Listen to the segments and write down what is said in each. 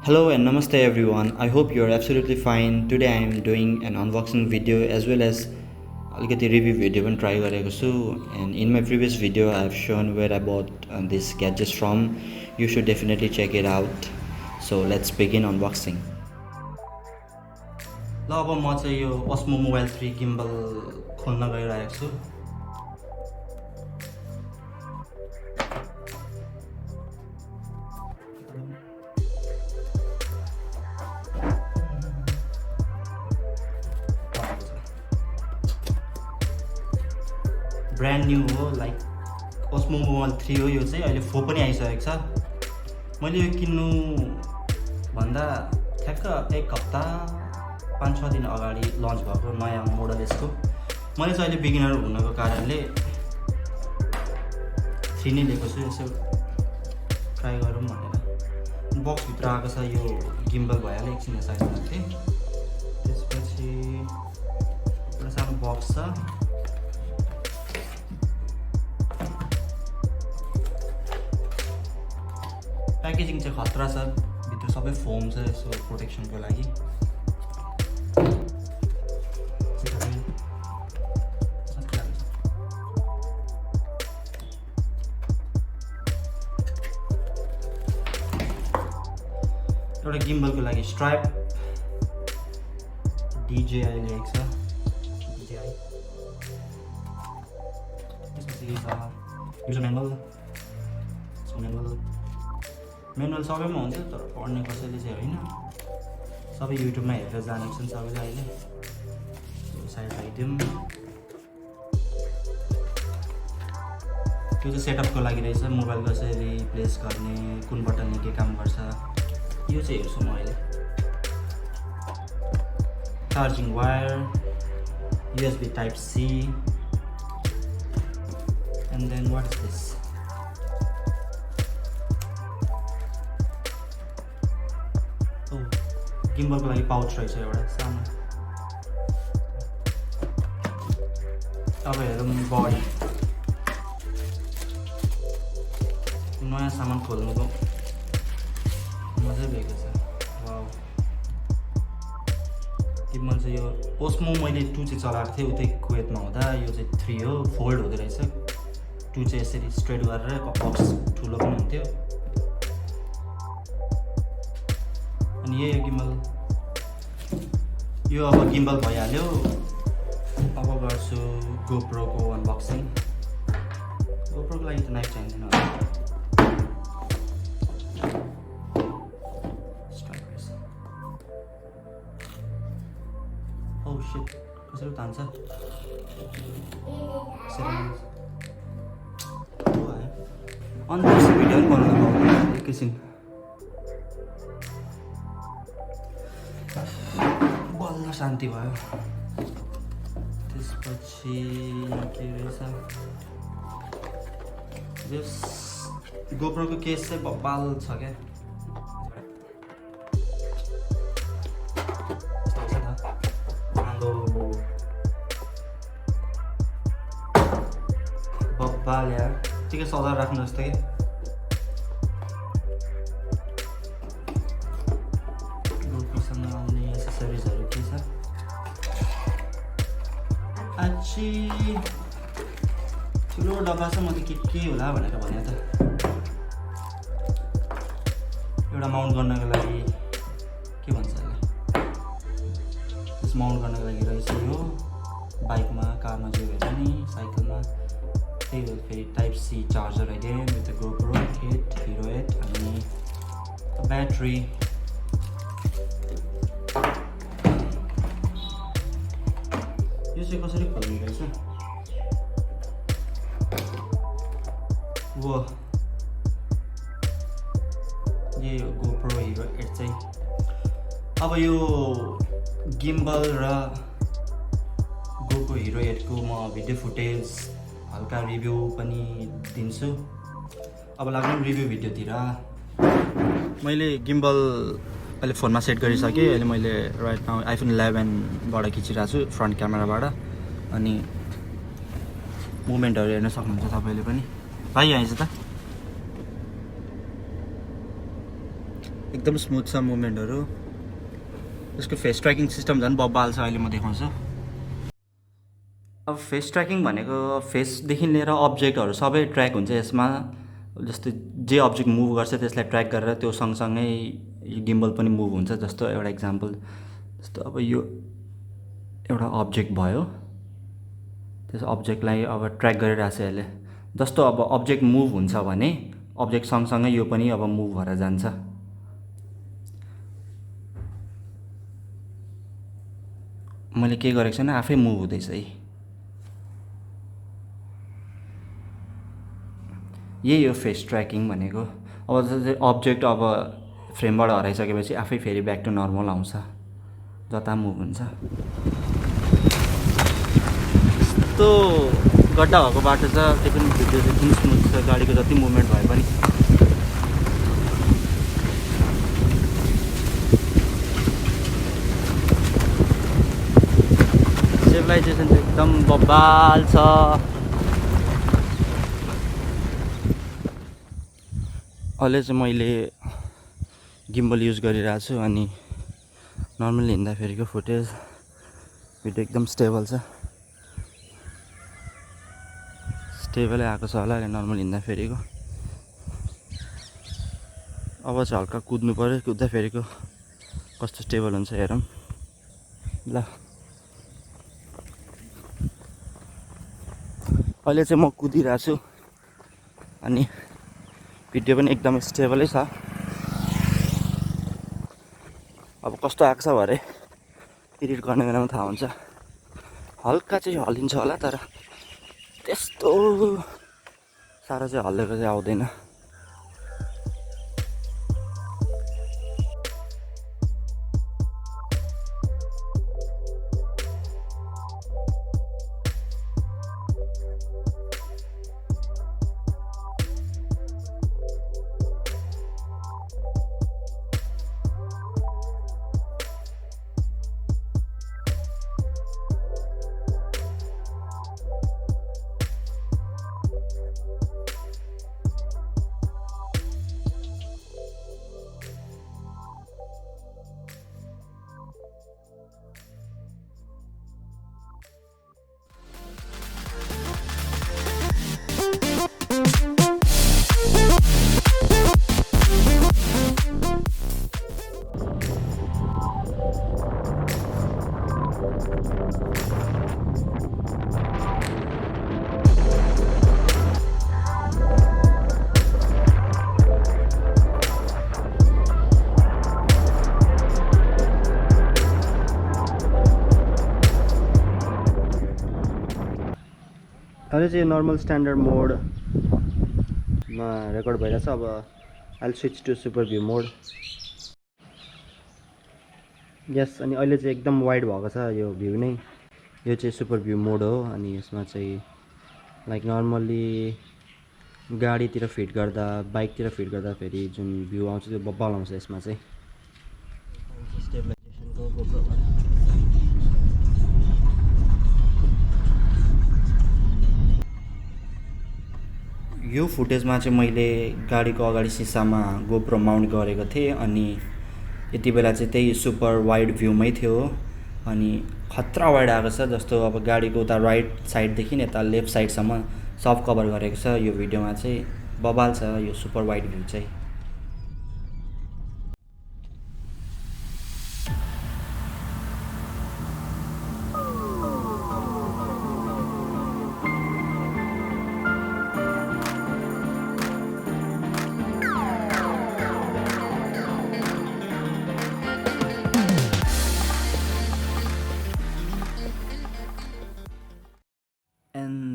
Hello and namaste everyone. I hope you're absolutely fine. Today I am doing an unboxing video as well as अलिकति review video पनि try गरेको छु, and in my previous video I have shown where I bought this gadgets from. You should definitely check it out. So let's begin unboxing. ल अब म चाहिँ यो Osmo Mobile 3 gimbal खोल्न गइरहेको छु. ब्रान्ड न्यू हो, लाइक Osmo Mobile 3 हो. यो चाहिँ अहिले 4 पनि आइसकेको छ. मैले यो किन्नु भन्दा ठ्याक्क एक हप्ता 5-6 दिन अगाडि लन्च भएको नयाँ मोडल यसको. मैले चाहिँ अहिले बिगिनर हुनको कारणले 3 नै लिएको छु. यसो ट्राई गरौँ भनेर. बक्स भित्र आएको छ यो गिम्बल भइहाल्यो. एकछिन साइड मात्रै. त्यसपछि एउटा सानो बक्स छ. प्याकेजिङ चाहिँ खतरा छ. भित्र सबै फोम छ यसो प्रोटेक्सनको लागि. एउटा गिम्बलको लागि स्ट्राइप DJI लेखेको छ. DJI. त्यसपछि युजर म्यानुअल सबैमा हुन्छ, तर पढ्ने कसैले चाहिँ होइन. सबै युट्युबमा हेरेर जानेको छन् सबैले अहिले. साइड राखिदिउँ. त्यो चाहिँ सेटअपको लागि रहेछ. मोबाइल कसरी प्लेस गर्ने, कुन बटनले के काम गर्छ, यो चाहिँ हेर्छु म अहिले. Charging wire, USB Type-C, and then what is this? गिम्बलको लागि पाउच रहेछ एउटा सानो. अब हेरौँ बडी. नयाँ सामान खोल्नुको मजै भएको छ. वाउ. गिम्बल चाहिँ यो ओस्मो मैले 2 चाहिँ चलाएको थिएँ उतै कुवेतमा हुँदा. यो चाहिँ 3 हो. फोल्ड हुँदो रहेछ. 2 चाहिँ यसरी स्ट्रेट गरेर बक्स ठुलो पनि हुन्थ्यो. अनि यही हो गिम्बल. यो अब गिम्बल भइहाल्यो. अब गर्छु गोप्रोको अनबक्सिङ. गोप्रोको लागि त नाइफ चाहिँदैन होला. ओ शिट, कसरी तान्छ? अनबक्सिङ भिडियो पनि बनाउनु पाउँदैन एकैछिन. बल्ल शान्ति भयो. त्यसपछि के रहेछ, जस गोप्रोको केस चाहिँ बब्बाल छ क्या. बब्बाल यार, ठिकै सजाएर राख्नु जस्तो कि. एसेसरिजहरू के छ? अच्छी ठुलो डब्बा छ. म त के होला भनेर भने त. एउटा माउन्ट गर्नको लागि के भन्छ यसलाई, त्यस माउन्ट गर्नको लागि रहेछ यो. बाइकमा, कारमा जे भए पनि, साइकलमा. त्यही हो. फेरि Type-C charger again with the GoPro 8 Hero 8 अनि ब्याट्री. यो चाहिँ कसरी खोल्ने रहेछ? वो यही हो GoPro Hero 8 चाहिँ. अब यो गिम्बल र GoPro Hero 8 को म भिडियो फुटेज हल्का रिभ्यू पनि दिन्छु. अब लाग्नु रिभ्यू भिडियोतिर. मैले गिम्बल अहिले फोनमा सेट गरिसकेँ. अहिले मैले राइट नाउ iPhone 11बाट खिचिरहेको छु, फ्रन्ट क्यामेराबाट. अनि मुभमेन्टहरू हेर्न सक्नुहुन्छ तपाईँले पनि. भाइ आएछ त. एकदम स्मुथ छ मुभमेन्टहरू। यसको फेस ट्र्याकिङ सिस्टम झन् बब्बाल छ। अहिले म देखाउँछु। अब फेस ट्र्याकिङ भनेको फेसदेखि लिएर अब्जेक्टहरू सबै ट्र्याक हुन्छ यसमा। जस्तै जे अब्जेक्ट मुभ गर्छ त्यसलाई ट्र्याक गरेर त्यो सँगसँगै गिम्बल पनि मुभ हुन्छ। जस्तो एउटा इक्जाम्पल, जस्तो अब यो एउटा अब्जेक्ट भयो, त्यस अब्जेक्टलाई अब ट्र्याक गरिरहेको छ यसले। जस्तो अब अब्जेक्ट मुभ हुन्छ भने अब्जेक्ट सँगसँगै यो पनि अब मुभ भएर जान्छ। मैले के गरेको छैन, आफै मुभ हुँदैछ है। यही हो फेस ट्र्याकिङ भनेको। अब जस्तै अब्जेक्ट अब फ्रेमबाट हराइसकेपछि आफै फेरि ब्याक टु नर्मल आउँछ जता मुभ हुन्छ। यस्तो गड्डा भएको बाटो छ, त्यो पनि भिडियो एकदम स्मुथ छ गाडीको जति मुभमेन्ट भए पनि। स्टेबलाइजेसन चाहिँ एकदम बब्बाल छ। अहिले चाहिँ मैले गिम्बल युज गरिरहेको छु अनि नर्मली हिँड्दाखेरिको फुटेज भिडियो एकदम स्टेबल छ। स्टेबलै आएको छ होला अहिले नर्मल हिँड्दाखेरिको। अब चाहिँ हल्का कुद्नु पऱ्यो, कुद्दाखेरिको कस्तो स्टेबल हुन्छ हेरौँ ल। अहिले चाहिँ म कुदिरहेको छु अनि भिडियो पनि एकदमै स्टेबलै छ। अब कस्तो आएको छ भरे एडिट गर्ने बेलामा थाहा हुन्छ। हल्का चाहिँ हल्लिन्छ होला, तर त्यस्तो साह्रो चाहिँ हल्लेको चाहिँ आउँदैन। अहिले चाहिँ नर्मल स्ट्यान्डर्ड मोडमा रेकर्ड भइरहेछ। अब I will switch to super view mode. Yes, अनि अहिले चाहिँ एकदम वाइड भएको छ यो भ्यू नै। यो चाहिँ सुपर भ्यू मोड हो अनि यसमा चाहिँ लाइक नर्मल्ली गाडीतिर फिट गर्दा, बाइकतिर फिट गर्दा फेरि जुन भ्यू आउँछ त्यो बब्बाल आउँछ यसमा चाहिँ। स्टेबलाइजेसनको गोप्रोबाट यो फुटेजमा चाहिँ मैले गाडीको अगाडि सिसामा गोप्रो माउन्ट गरेको थिएँ अनि यति बेला चाहिँ त्यही सुपर वाइड भ्यूमै थियो अनि खतरा वाइड आएको छ। जस्तो अब गाडीको उता राइट साइडदेखि यता लेफ्ट साइडसम्म सब कभर गरेको छ यो भिडियोमा चाहिँ। बबाल छ यो सुपर वाइड भ्यू चाहिँ।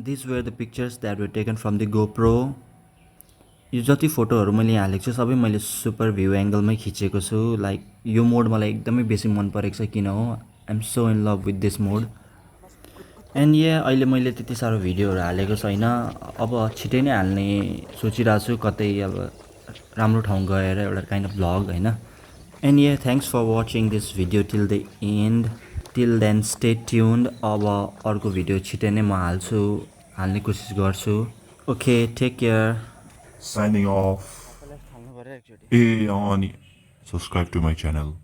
These were the pictures that were taken from the GoPro. यो जति फोटोहरू मैले हालेको छु सबै मैले सुपर भ्यू एङ्गलमै खिचेको छु। लाइक यो मोड मलाई एकदमै बेसी मन परेको छ, किन हो I am so in love with this mode. And अहिले मैले त्यति साह्रो भिडियोहरू हालेको छैन, अब छिटै नै हाल्ने सोचिरहेको छु। कतै अब राम्रो ठाउँ गएर एउटा काइन्ड अफ भ्लग होइन। And thanks for watching this video till the end. Till then stay tuned. अब अर्को भिडियो छिटै नै म हाल्ने कोसिस गर्छु। Okay, take care. Signing off. A on subscribe to my channel.